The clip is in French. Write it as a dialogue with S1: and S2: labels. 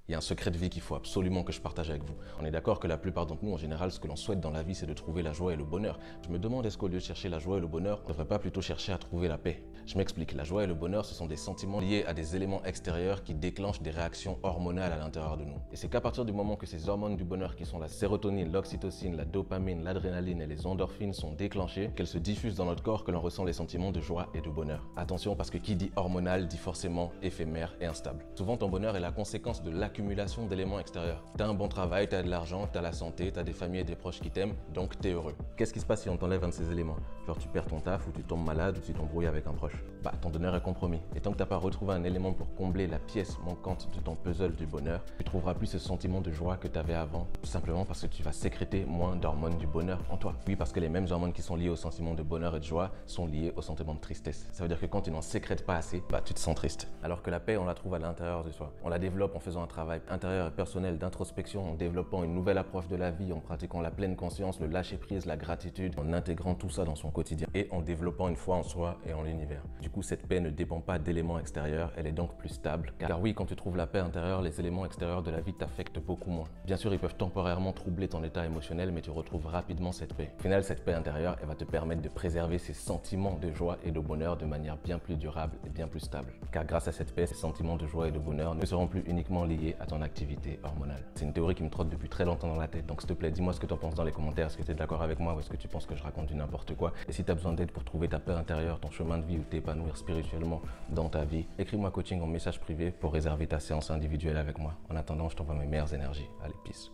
S1: Il y a un secret de vie qu'il faut absolument que je partage avec vous. On est d'accord que la plupart d'entre nous, en général, ce que l'on souhaite dans la vie, c'est de trouver la joie et le bonheur. Je me demande, est-ce qu'au lieu de chercher la joie et le bonheur, on ne devrait pas plutôt chercher à trouver la paix? Je m'explique. La joie et le bonheur, ce sont des sentiments liés à des éléments extérieurs qui déclenchent des réactions hormonales à l'intérieur de nous. Et c'est qu'à partir du moment que ces hormones du bonheur, qui sont la sérotonine, l'oxytocine, la dopamine, l'adrénaline et les endorphines, sont déclenchées, qu'elles se diffusent dans notre corps, que l'on ressent les sentiments de joie et de bonheur. Attention, parce que qui dit hormonal dit forcément éphémère et instable. Souvent, ton bonheur est la conséquence de l'accumulation d'éléments extérieurs. T'as un bon travail, t'as de l'argent, t'as la santé, t'as des familles et des proches qui t'aiment, donc t'es heureux. Qu'est-ce qui se passe si on t'enlève un de ces éléments? Genre tu perds ton taf, ou tu tombes malade, ou tu t'embrouilles avec un proche. Bah, ton bonheur est compromis. Et tant que t'as pas retrouvé un élément pour combler la pièce manquante de ton puzzle du bonheur, tu trouveras plus ce sentiment de joie que t'avais avant, tout simplement parce que tu vas sécréter moins d'hormones du bonheur en toi. Oui, parce que les mêmes hormones qui sont liées au sentiment de bonheur et de joie sont liées au sentiment de tristesse. Ça veut dire que quand tu n'en sécrètes pas assez, bah tu te sens triste. Alors que la paix, on la trouve à l'intérieur de soi. On la développe en faisant un travail intérieur et personnel d'introspection, en développant une nouvelle approche de la vie, en pratiquant la pleine conscience, le lâcher prise, la gratitude, en intégrant tout ça dans son quotidien et en développant une foi en soi et en l'univers. Du coup, cette paix ne dépend pas d'éléments extérieurs, elle est donc plus stable. Car oui, quand tu trouves la paix intérieure, les éléments extérieurs de la vie t'affectent beaucoup moins. Bien sûr, ils peuvent temporairement troubler ton état émotionnel, mais tu retrouves rapidement cette paix. Au final, cette paix intérieure, elle va te permettre de préserver ces sentiments de joie et de bonheur de manière bien plus durable et bien plus stable. Car grâce à cette paix, ces sentiments de joie et de bonheur ne seront plus uniquement liés à ton activité hormonale. C'est une théorie qui me trotte depuis très longtemps dans la tête, donc s'il te plaît, dis-moi ce que tu en penses dans les commentaires. Est-ce que tu es d'accord avec moi ou est-ce que tu penses que je raconte du n'importe quoi? Et si tu as besoin d'aide pour trouver ta paix intérieure, ton chemin de vie ou t'épanouir spirituellement dans ta vie, écris-moi coaching en message privé pour réserver ta séance individuelle avec moi. En attendant, je t'envoie mes meilleures énergies. Allez, peace.